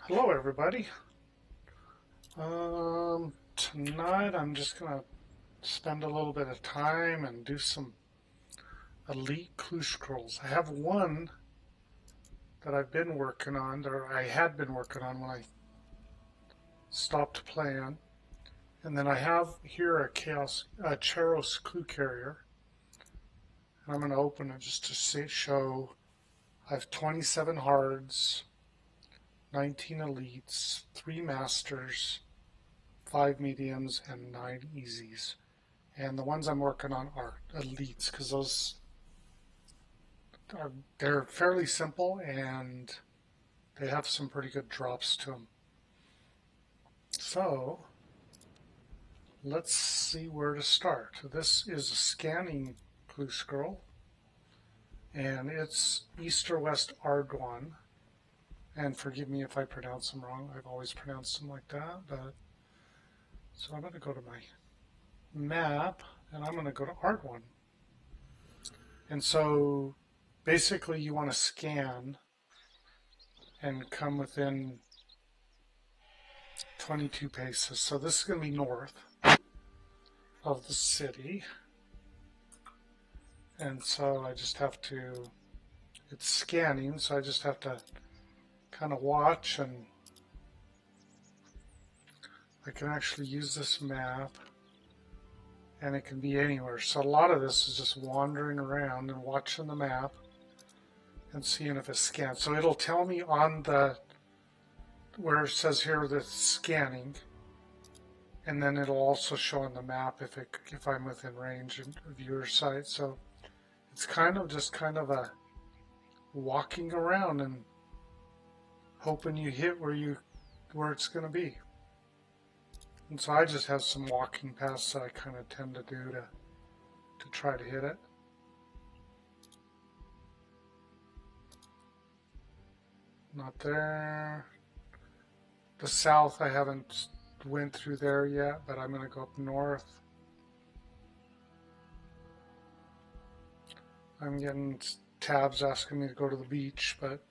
Hello, everybody. Tonight I'm just gonna spend a little bit of time and do some elite clue scrolls. I have one that I've been working on, or I had been working on when I stopped playing, and then I have here a Charos clue carrier, and I'm gonna open it just to show. I have 27 hards, 19 elites, 3 masters, 5 mediums, and 9 easies. And the ones I'm working on are elites because they're fairly simple and they have some pretty good drops to them. So let's see where to start. This is a scanning clue scroll, and it's East or West Argwan. And forgive me if I pronounce them wrong. I've always pronounced them like that. But so I'm going to go to my map, and I'm going to go to Argwan. And so basically, you want to scan and come within 22 paces. So this is going to be north of the city. And so I just have to, it's scanning, so I just have to kind of watch, and I can actually use this map and it can be anywhere. So a lot of this is just wandering around and watching the map and seeing if it's scanned. So it'll tell me on the, where it says here that it's scanning, and then it'll also show on the map if I'm within range of viewer sight. So it's kind of just kind of a walking around and hoping you hit where it's going to be. And so I just have some walking paths that I kind of tend to do to try to hit it. Not there. The south I haven't went through there yet, but I'm going to go up north. I'm getting tabs asking me to go to the beach, but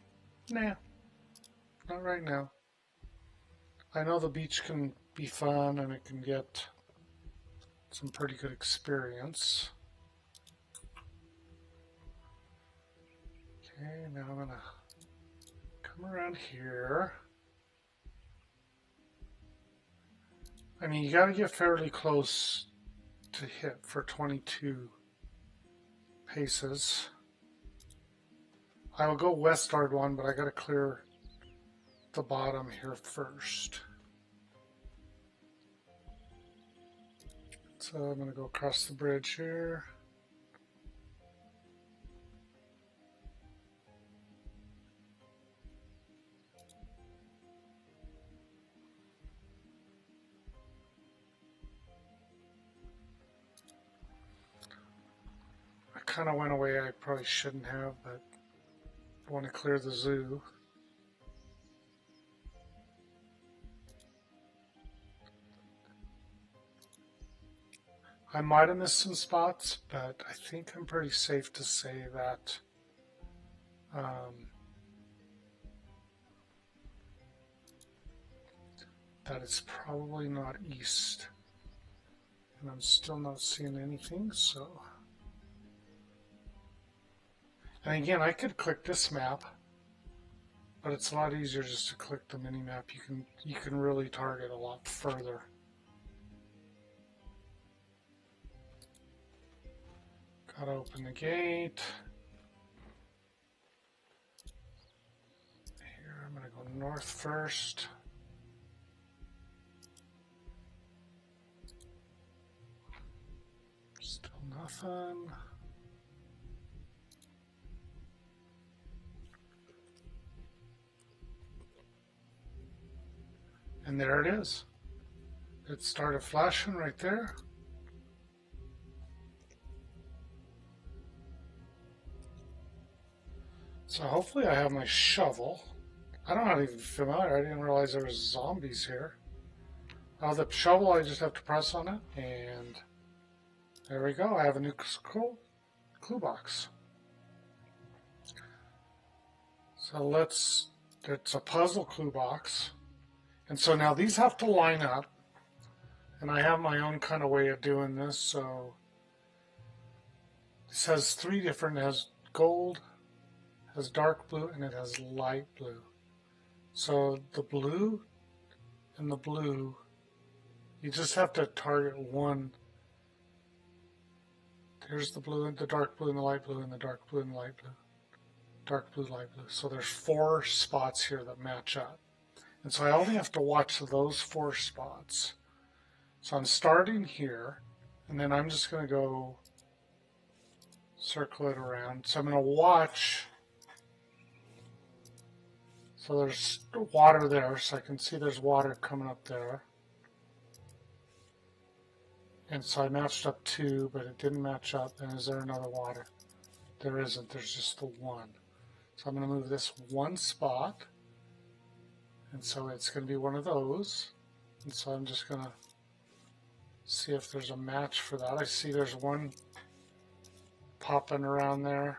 nah, not right now. I know the beach can be fun and it can get some pretty good experience. Okay, now I'm going to come around here. I mean, you got to get fairly close to hit for 22 paces. I will go west Argwan, but I got to clear the bottom here first. So I'm going to go across the bridge here. I kind of went away. I probably shouldn't have, but I want to clear the zoo. I might have missed some spots, but I think I'm pretty safe to say that that it's probably not east. And I'm still not seeing anything, so. And again, I could click this map, but it's a lot easier just to click the mini map. You can really target a lot further. Gotta open the gate. Here, I'm gonna go north first. Still nothing. And there it is. It started flashing right there. So hopefully I have my shovel. I'm not even familiar. I didn't realize there was zombies here. The shovel, I just have to press on it, and there we go. I have a new clue box. So let's it's a puzzle clue box. And so now these have to line up. And I have my own kind of way of doing this. So this has three different, it has gold, has dark blue, and it has light blue. So the blue and the blue, you just have to target one. Here's the blue and the dark blue and the light blue and the dark blue and the light blue. Dark blue, light blue. So there's 4 spots here that match up. And so I only have to watch those 4 spots. So I'm starting here, and then I'm just going to go circle it around. So I'm going to watch. So there's water there, so I can see there's water coming up there. And so I matched up 2, but it didn't match up. And is there another water? There isn't. There's just the 1. So I'm going to move this 1 spot. And so it's going to be one of those. And so I'm just going to see if there's a match for that. I see there's one popping around there.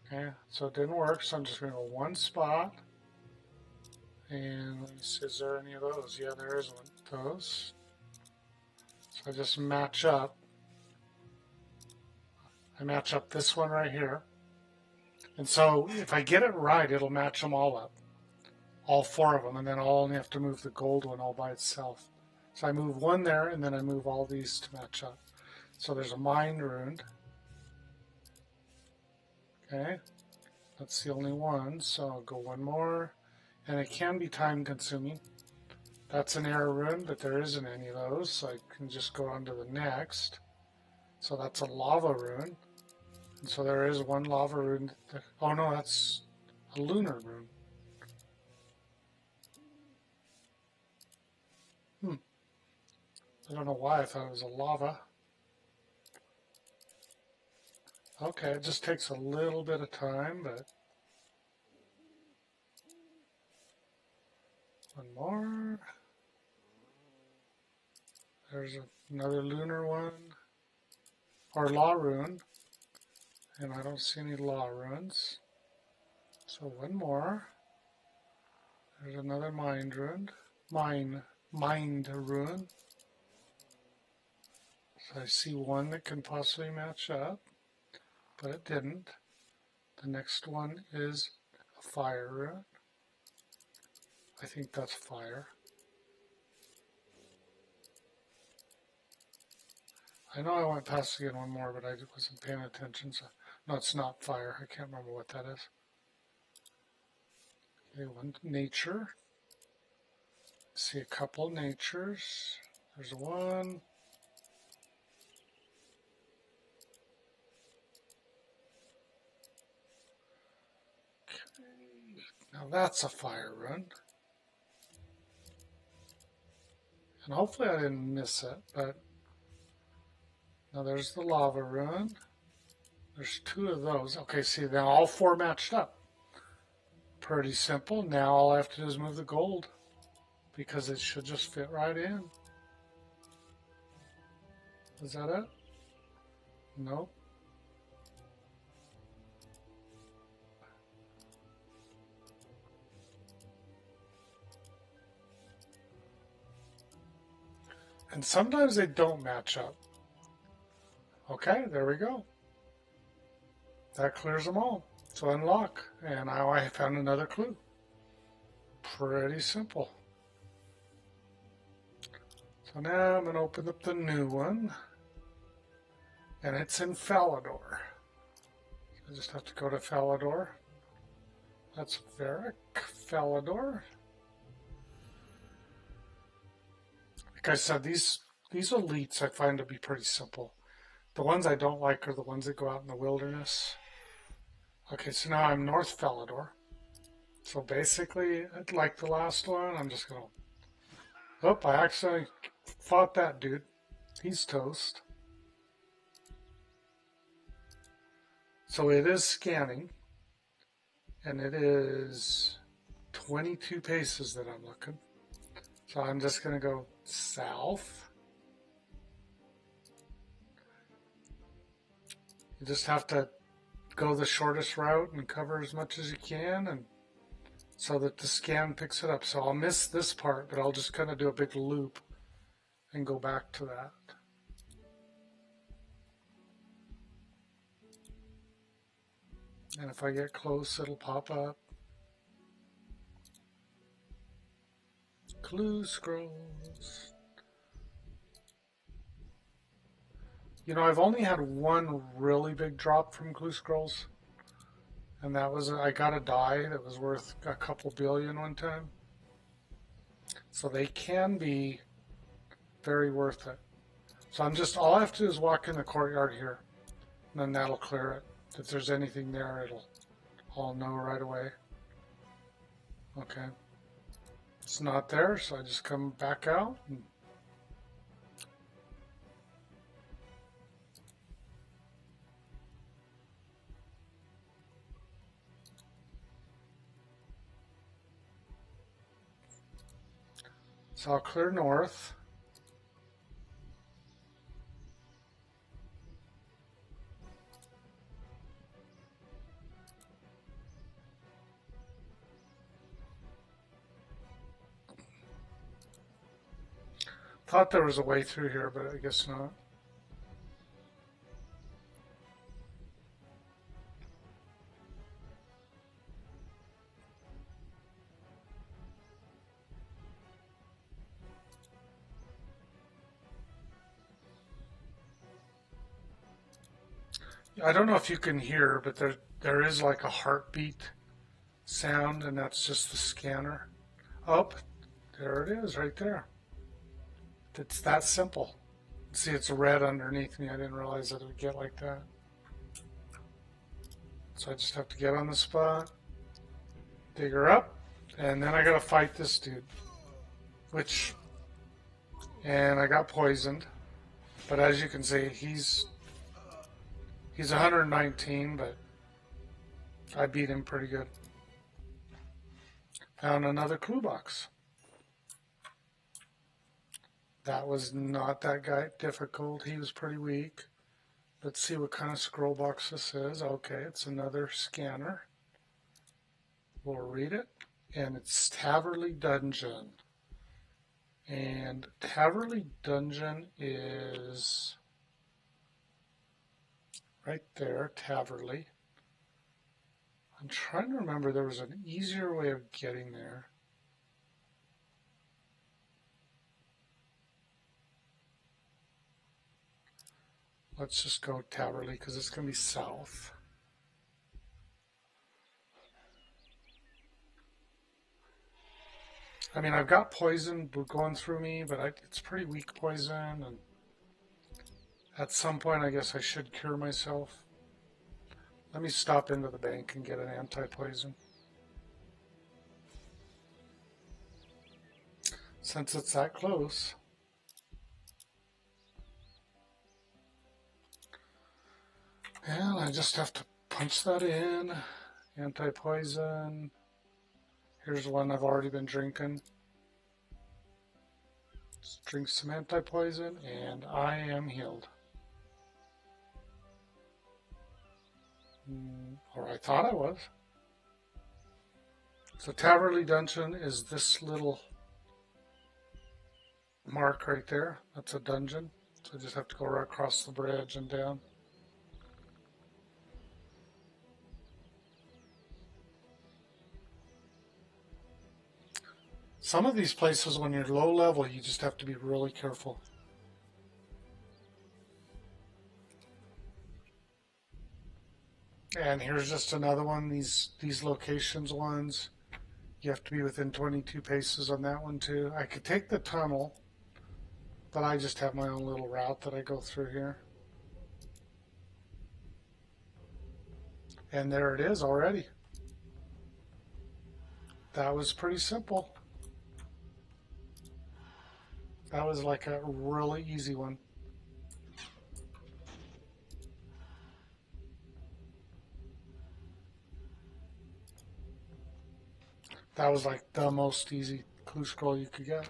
Okay, so it didn't work, so I'm just going to go 1 spot. And let me see, is there any of those? Yeah, there is one of those. So I just match up. I match up this one right here. And so if I get it right, it'll match them all up. All 4 of them, and then I'll only have to move the gold one all by itself. So I move 1 there, and then I move all these to match up. So there's a mind rune. Okay, that's the only one, so I'll go 1 more. And it can be time consuming. That's an error rune, but there isn't any of those, so I can just go on to the next. So that's a lava rune. And so there is 1 lava rune. Oh no, that's a lunar rune. I don't know why I thought it was a lava. Okay, it just takes a little bit of time, but 1 more. There's another lunar one, or law rune, and I don't see any law runes. So 1 more. There's another mind rune, mind rune. So I see 1 that can possibly match up, but it didn't. The next one is a fire rune. I think that's fire. I know I went past again 1 more, but I wasn't paying attention. So no, it's not fire. I can't remember what that is. Okay, 1 nature. See a couple natures. There's 1. Okay. Now that's a fire rune. And hopefully I didn't miss it, but now there's the lava rune. There's 2 of those. Okay, see, now all 4 matched up. Pretty simple. Now all I have to do is move the gold because it should just fit right in. Is that it? Nope. And sometimes they don't match up. Okay, there we go. That clears them all. So unlock. And now I found another clue. Pretty simple. So now I'm going to open up the new one. And it's in Falador. I just have to go to Falador. That's Varric, Falador. Like I said, these elites I find to be pretty simple. The ones I don't like are the ones that go out in the wilderness. Okay, so now I'm North Falador. So basically, like the last one, I'm just going to... Oh, I actually fought that dude. He's toast. So it is scanning. And it is 22 paces that I'm looking. So I'm just going to go south. You just have to go the shortest route and cover as much as you can, and so that the scan picks it up. So I'll miss this part, but I'll just kind of do a big loop and go back to that. And if I get close, it'll pop up. Clue scrolls. You know, I've only had one really big drop from Clue Scrolls, and that was I got a die that was worth a couple billion one time. So they can be very worth it. So all I have to do is walk in the courtyard here, and then that'll clear it. If there's anything there, I'll know right away. Okay. It's not there, so I just come back out. So I'll clear north. Thought there was a way through here, but I guess not. I don't know if you can hear, but there is like a heartbeat sound, and that's just the scanner. Oh, there it is right there. It's that simple. See, it's red underneath me. I didn't realize that it would get like that. So I just have to get on the spot, dig her up, and then I gotta fight this dude. And I got poisoned. But as you can see, he's 119, but I beat him pretty good. Found another clue box. That was not that guy difficult. He was pretty weak. Let's see what kind of scroll box this is. Okay, it's another scanner. We'll read it. And it's Taverley Dungeon. And Taverley Dungeon is right there, Taverley. I'm trying to remember, there was an easier way of getting there. Let's just go Taverley because it's going to be south. I mean, I've got poison going through me, but it's pretty weak poison, and at some point I guess I should cure myself. Let me stop into the bank and get an anti-poison. Since it's that close. And I just have to punch that in. Anti-poison. Here's one I've already been drinking. Let's drink some anti-poison, and I am healed. Or I thought I was. So Taverley Dungeon is this little mark right there. That's a dungeon. So I just have to go right across the bridge and down. Some of these places, when you're low level, you just have to be really careful. And here's just another one, these locations ones. You have to be within 22 paces on that one too. I could take the tunnel, but I just have my own little route that I go through here. And there it is already. That was pretty simple. That was like a really easy one. That was like the most easy clue scroll you could get.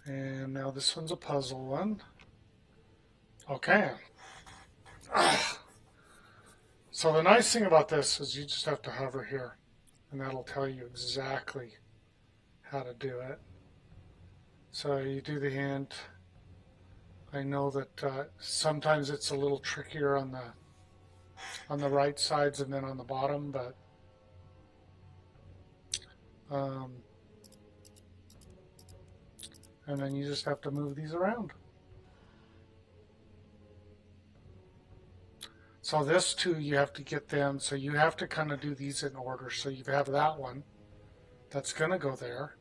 And now this one's a puzzle one. Okay. So the nice thing about this is you just have to hover here, and that'll tell you exactly how to do it. So you do the hint. I know that sometimes it's a little trickier on the right sides and then on the bottom, but um, and then you just have to move these around. So this too, you have to get them, so you have to kind of do these in order. So you have that one that's going to go there,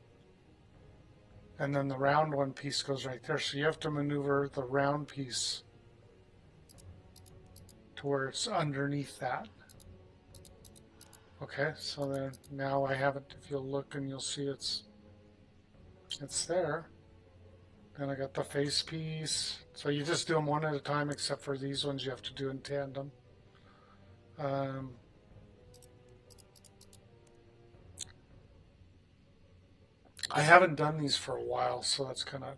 and then the round one piece goes right there. So you have to maneuver the round piece to where it's underneath that. Okay, so then now I have it, if you'll look and you'll see it's there. Then I got the face piece. So you just do them one at a time, except for these ones you have to do in tandem. I haven't done these for a while, so that's kind of,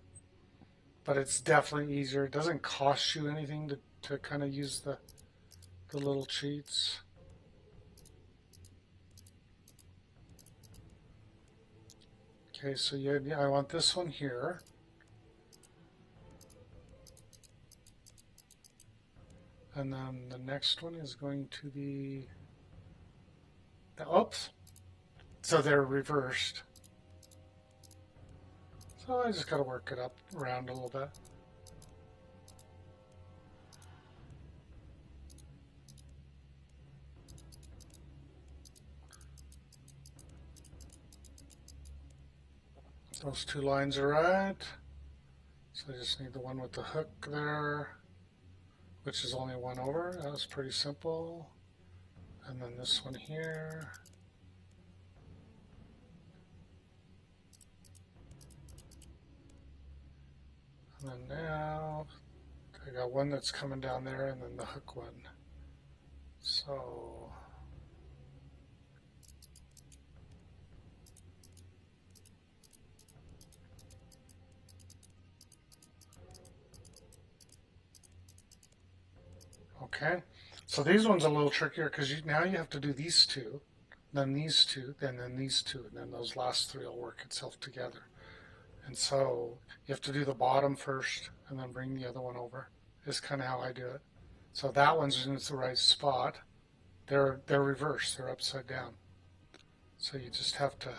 but it's definitely easier. It doesn't cost you anything to kind of use the little cheats. Okay, so yeah, I want this one here. And then the next one is going to be, oops, so they're reversed. So I just got to work it up around a little bit. Those two lines are right. So I just need the one with the hook there, which is only one over. That was pretty simple. And then this one here. And then now I got one that's coming down there and then the hook one. So okay, so these ones are a little trickier because now you have to do these two, then these two, and then these two, and then those last three will work itself together. And so you have to do the bottom first and then bring the other one over. Is kind of how I do it. So that one's in the right spot. They're reversed. They're upside down. So you just have to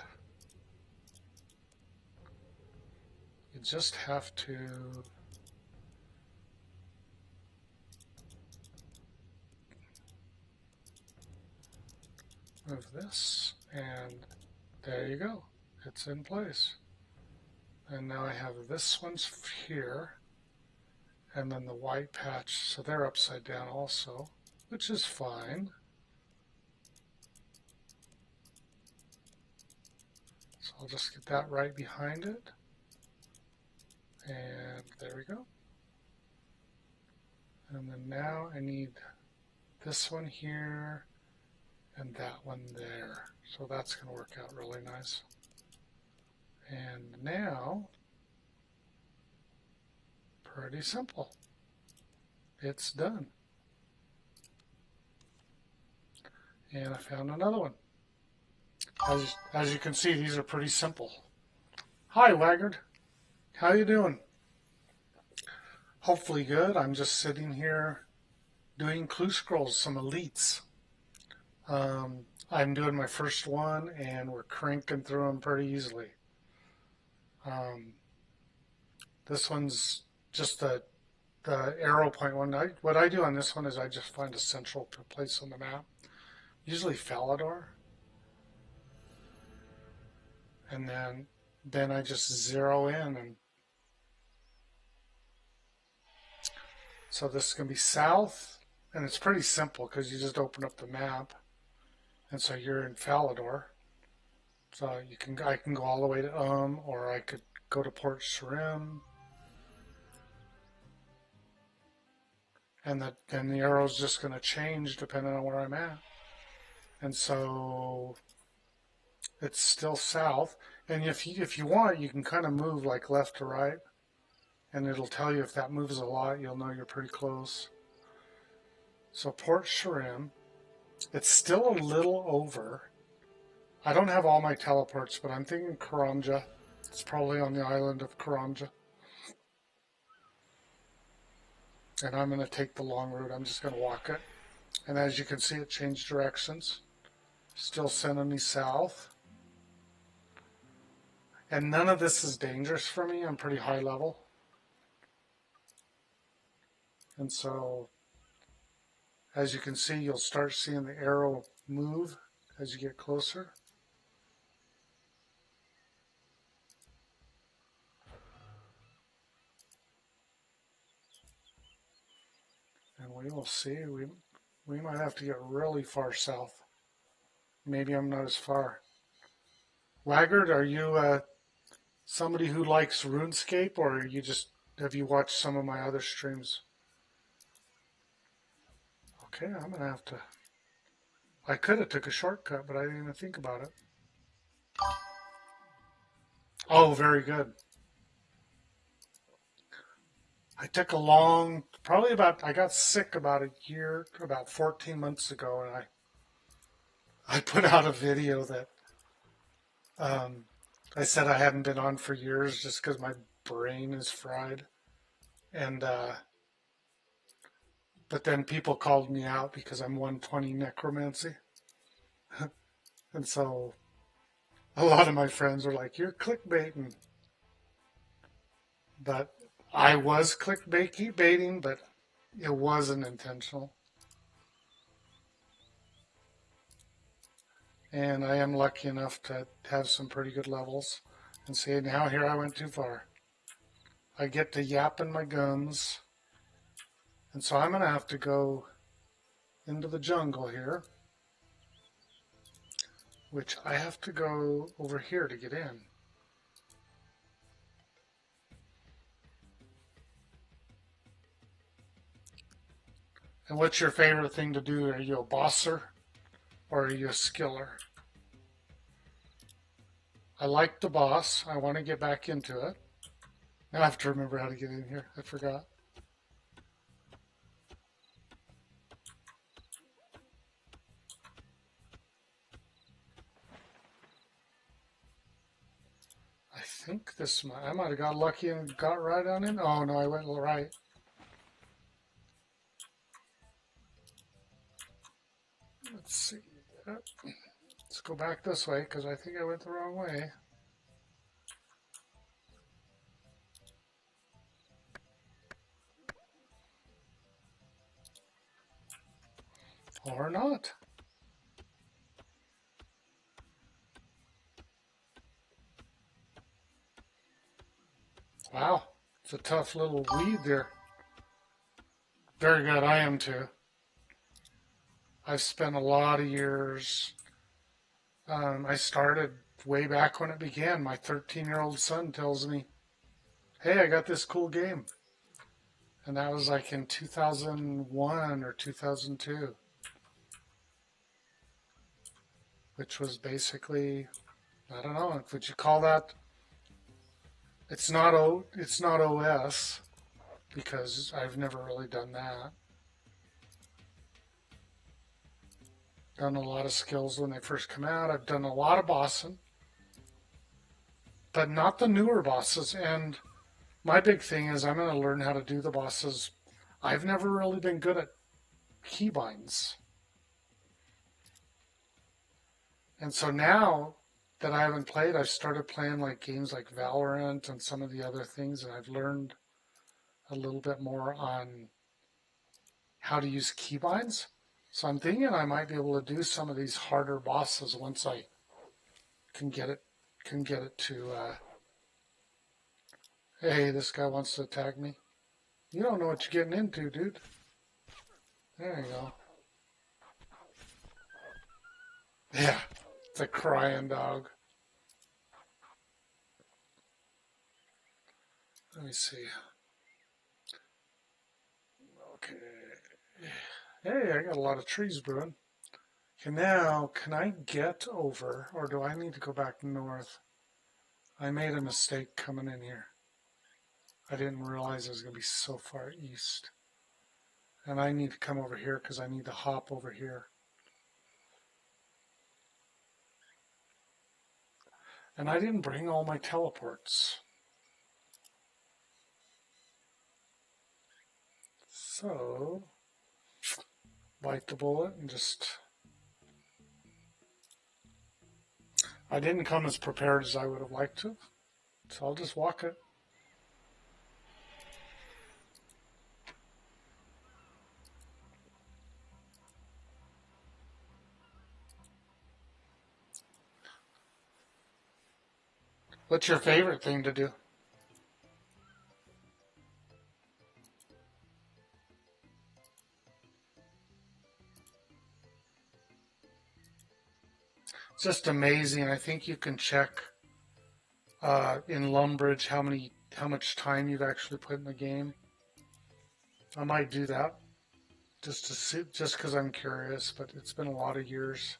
move this, and there you go. It's in place. And now I have this one's here, and then the white patch, so they're upside down also, which is fine. So I'll just get that right behind it. And there we go. And then now I need this one here and that one there. So that's going to work out really nice. And now, pretty simple. It's done. And I found another one. As you can see, these are pretty simple. Hi, Waggard. How you doing? Hopefully good. I'm just sitting here doing clue scrolls, some elites. I'm doing my first one, and we're cranking through them pretty easily. This one's just the arrow point one. What I do on this one is I just find a central place on the map, usually Falador, and then I just zero in, and so this is going to be south, and it's pretty simple because you just open up the map, and so you're in Falador. So I can go all the way to or I could go to Port Sarim, and then the arrow's just going to change depending on where I'm at. And so it's still south. And if you want, you can kind of move like left to right, and it'll tell you if that moves a lot, you'll know you're pretty close. So Port Sarim, It's still a little over. I don't have all my teleports, but I'm thinking Karamja. It's probably on the island of Karamja. And I'm going to take the long route. I'm just going to walk it. And as you can see, it changed directions. Still sending me south. And none of this is dangerous for me. I'm pretty high level. And so, as you can see, you'll start seeing the arrow move as you get closer. And we will see. We might have to get really far south. Maybe I'm not as far. Laggard, are you somebody who likes RuneScape, or are you just have you watched some of my other streams? Okay, I'm gonna have to. I could have took a shortcut, but I didn't even think about it. Oh, very good. I took a long, probably about. I got sick about a year, about 14 months ago, and I put out a video that um, I said I hadn't been on for years just because my brain is fried, and but then people called me out because I'm 120 necromancy. And so a lot of my friends were like, "You're clickbaiting," but I was clickbaiting, but it wasn't intentional. And I am lucky enough to have some pretty good levels. And see, now here I went too far. I get to yapping my gums, and so I'm gonna have to go into the jungle here, which I have to go over here to get in. And what's your favorite thing to do? Are you a bosser or are you a skiller? I like the boss. I want to get back into it. Now I have to remember how to get in here. I forgot. I think I might have got lucky and got right on in. Oh no, I went right. Let's see. Let's go back this way because I think I went the wrong way. Or not. Wow, it's a tough little weed there. Very good, I am too. I've spent a lot of years. I started way back when it began. My 13-year-old son tells me, "Hey, I got this cool game." And that was like in 2001 or 2002, which was basically, I don't know, would you call that? It's not OS because I've never really done that. Done a lot of skills when they first come out. I've done a lot of bossing, but not the newer bosses. And my big thing is I'm going to learn how to do the bosses. I've never really been good at keybinds. And so now that I haven't played, I've started playing like games like Valorant and some of the other things, and I've learned a little bit more on how to use keybinds. So I'm thinking I might be able to do some of these harder bosses once I can get it to hey, this guy wants to attack me. You don't know what you're getting into, dude. There you go. Yeah, it's a crying dog. Let me see. Okay. Hey, I got a lot of trees brewing. Okay, now, can I get over, or do I need to go back north? I made a mistake coming in here. I didn't realize it was going to be so far east. And I need to come over here because I need to hop over here. And I didn't bring all my teleports. So, bite the bullet and just... I didn't come as prepared as I would have liked to, so I'll just walk it. What's your favorite thing to do? It's just amazing. I think you can check in Lumbridge how much time you've actually put in the game. I might do that just to see, just because I'm curious, but it's been a lot of years.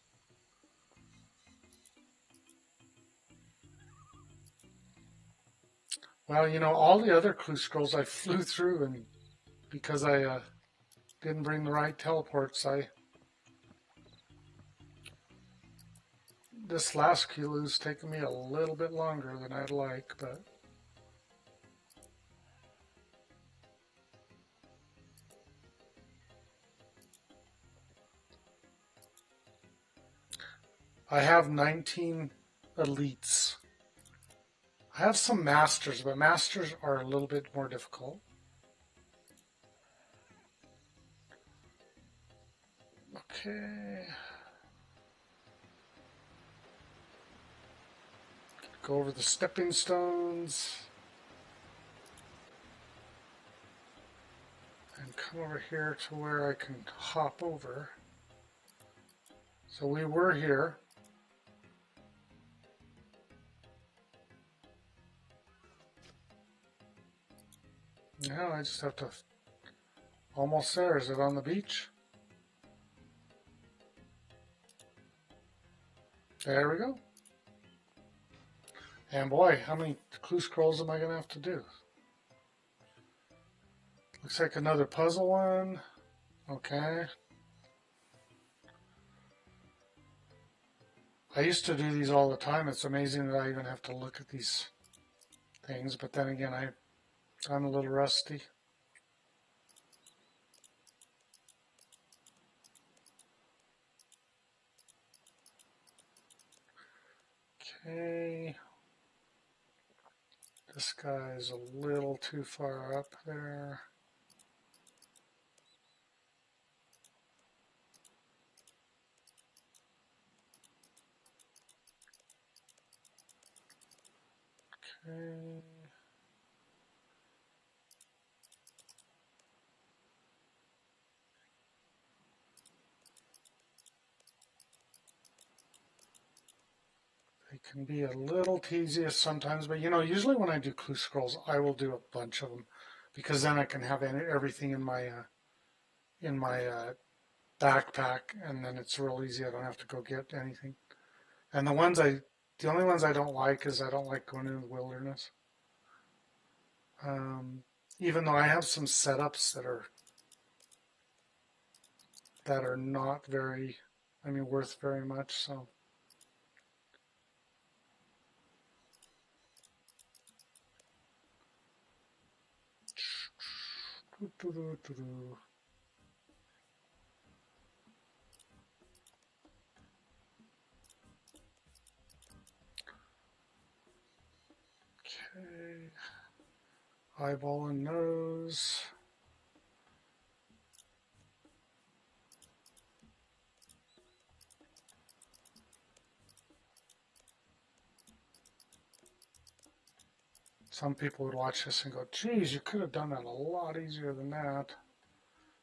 Well, you know, all the other clue scrolls I flew through, and because I didn't bring the right teleports, this last clue's taken me a little bit longer than I'd like, but I have 19 elites. I have some masters, but masters are a little bit more difficult. Okay. Go over the stepping stones. And come over here to where I can hop over. So we were here. Now I just have to... Almost there. Is it on the beach? There we go. And boy, how many clue scrolls am I going to have to do? Looks like another puzzle one. Okay. I used to do these all the time. It's amazing that I even have to look at these things. But then again, I'm a little rusty. Okay. This guy's a little too far up there. Okay. They can be a little tedious sometimes, but you know, usually when I do clue scrolls, I will do a bunch of them because then I can have everything in my backpack, and then it's real easy. I don't have to go get anything. And the only ones I don't like is I don't like going into the wilderness. Um, Even though I have some setups that are not very, I mean, worth very much. So. Okay. Eyeball and nose. Some people would watch this and go, geez, you could have done that a lot easier than that.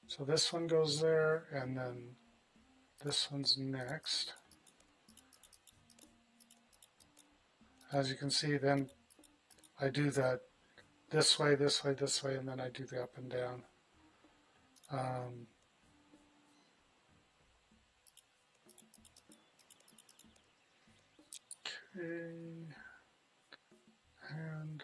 So this one goes there, and then this one's next. As you can see, then I do that this way, this way, this way, and then I do the up and down. Okay. And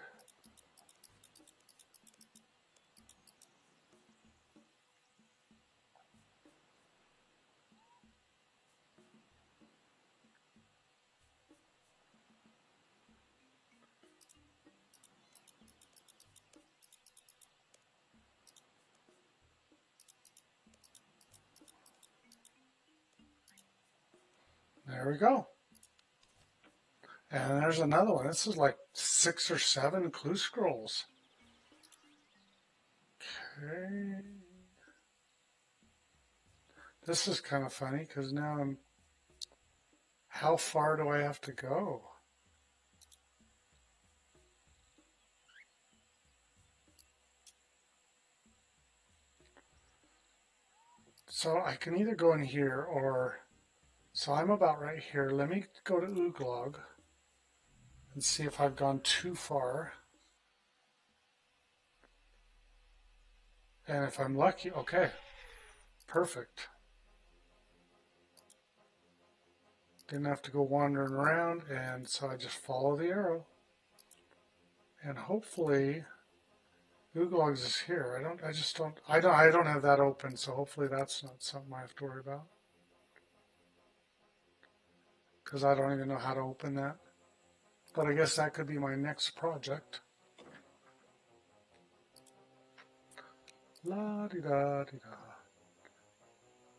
There we go. And there's another one. This is like 6 or 7 clue scrolls. Okay. This is kind of funny because now how far do I have to go? So I can either go in here or, so I'm about right here. Let me go to Ooglog and see if I've gone too far. And if I'm lucky, okay, perfect. Didn't have to go wandering around, and so I just follow the arrow. And hopefully Ooglogs is here. I don't have that open, so hopefully that's not something I have to worry about. Because I don't even know how to open that. But I guess that could be my next project. La-di-da-di-da.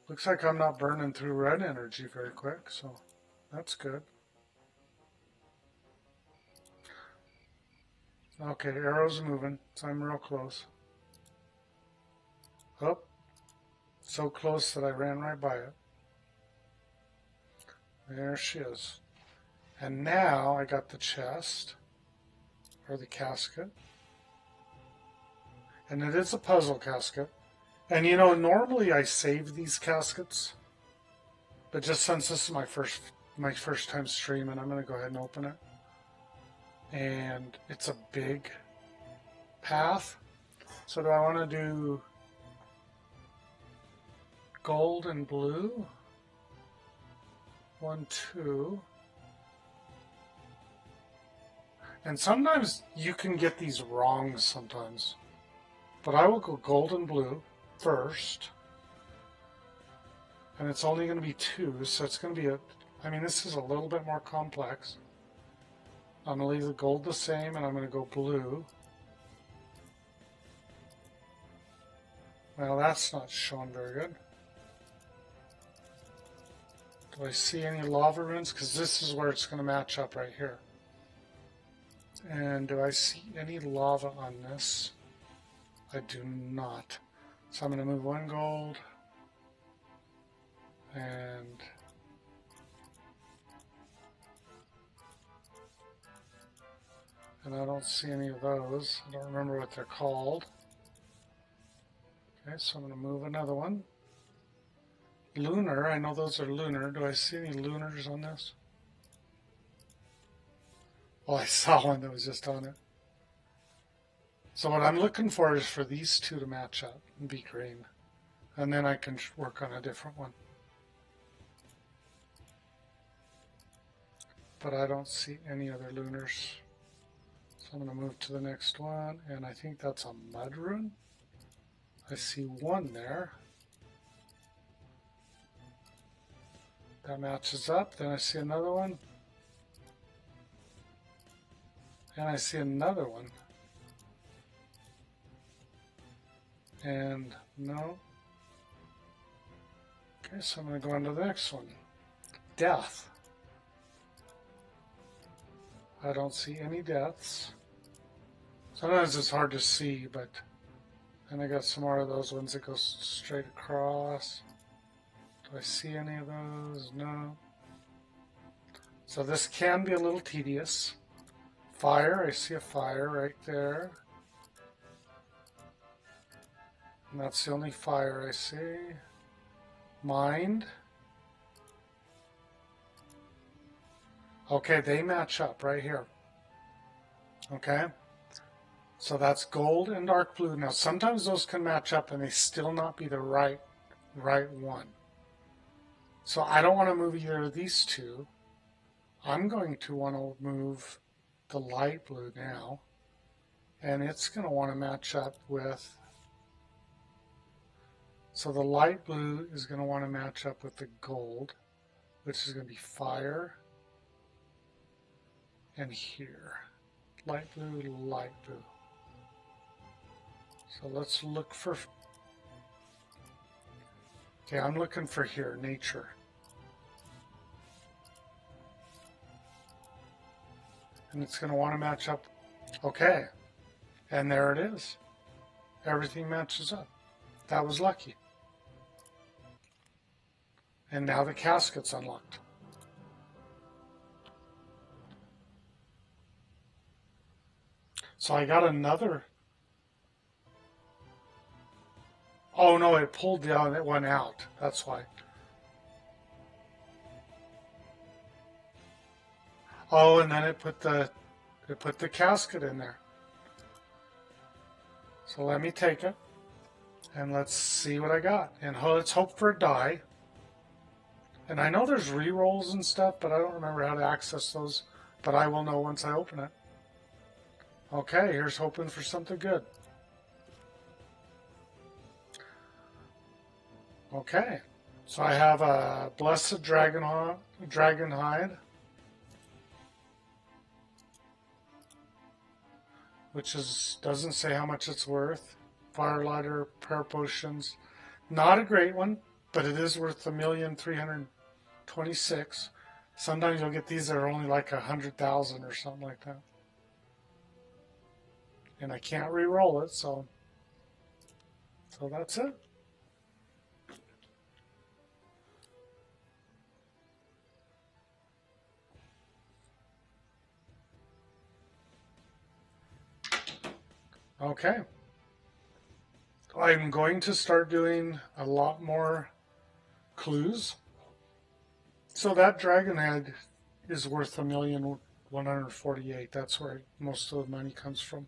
Looks like I'm not burning through red energy very quick, so that's good. Okay, arrow's moving, so I'm real close. Oh, so close that I ran right by it. There she is. And now I got the chest, or the casket. And it is a puzzle casket. And you know, normally I save these caskets, but just since this is my first time streaming, I'm going to go ahead and open it. And it's a big path. So do I want to do gold and blue? 1, 2. And sometimes you can get these wrong sometimes. But I will go gold and blue first. And it's only going to be 2, so it's going to be this is a little bit more complex. I'm going to leave the gold the same, and I'm going to go blue. Well, that's not showing very good. Do I see any lava runes? Because this is where it's going to match up right here. And do I see any lava on this? I do not. So I'm going to move 1 gold. And I don't see any of those. I don't remember what they're called. Okay, so I'm going to move another one. Lunar, I know those are lunar. Do I see any lunars on this? Oh, I saw one that was just on it. So what I'm looking for is for these 2 to match up and be green. And then I can work on a different one. But I don't see any other lunars. So I'm going to move to the next one, and I think that's a mud rune. I see 1 there. That matches up. Then I see another one. And I see another one. And no. Okay, so I'm going to go on to the next one. Death. I don't see any deaths. Sometimes it's hard to see, but then I got some more of those ones that go straight across. Do I see any of those? No. So this can be a little tedious. Fire, I see a fire right there. And that's the only fire I see. Mind. Okay, they match up right here. Okay. So that's gold and dark blue. Now sometimes those can match up and they still not be the right one. So I don't want to move either of these 2. I'm going to want to move the light blue now. And it's going to want to match up with, so the light blue is going to want to match up with the gold, which is going to be fire. And here, light blue, light blue. So let's look for, okay, I'm looking for here, nature. and it's going to want to match up. Okay, and there it is. Everything matches up. That was lucky. And now the casket's unlocked. So I got another. Oh no, it pulled the other one out. That's why. Oh, and then it put the casket in there. So let me take it and let's see what I got. And let's hope for a die. And I know there's re-rolls and stuff, but I don't remember how to access those. But I will know once I open it. Okay, here's hoping for something good. Okay, so I have a Blessed Dragon Hide, which doesn't say how much it's worth. Firelighter, Prayer Potions, not a great one, but it is worth 1,326,000. Sometimes you'll get these that are only like 100,000 or something like that. And I can't re-roll it, so that's it. Okay. I'm going to start doing a lot more clues. So that dragon head is worth 1,148,000. That's where most of the money comes from.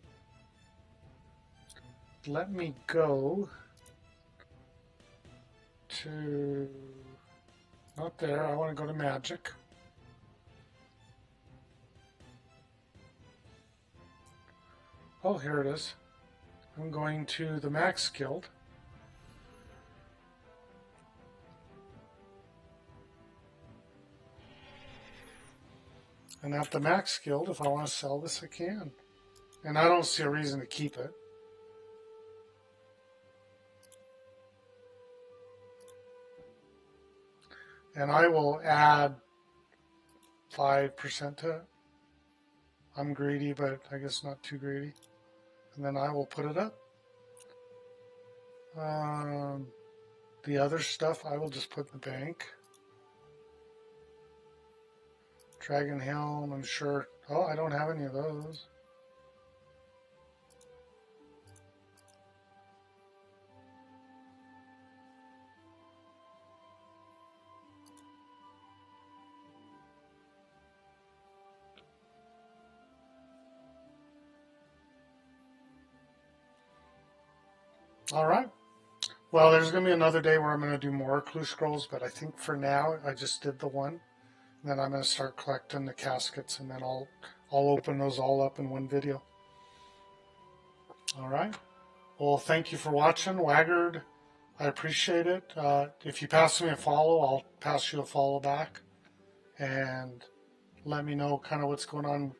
Let me go to, not there, I want to go to magic. Oh, here it is. I'm going to the Max Guild. And at the Max Guild, if I want to sell this, I can. And I don't see a reason to keep it. And I will add 5% to it. I'm greedy, but I guess not too greedy. And then I will put it up. The other stuff I will just put in the bank. Dragon Helm, I'm sure. Oh, I don't have any of those. All right. Well, there's going to be another day where I'm going to do more clue scrolls, but I think for now I just did the one. And then I'm going to start collecting the caskets, and then I'll open those all up in one video. All right. Well, thank you for watching, Waggard. I appreciate it. If you pass me a follow, I'll pass you a follow back, and let me know kind of what's going on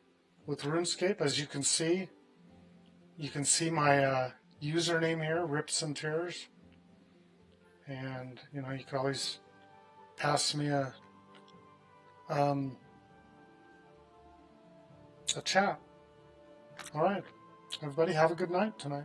with RuneScape. As you can see my username here, Rips and Tears, and you can always pass me a chat. All right, everybody, have a good night tonight.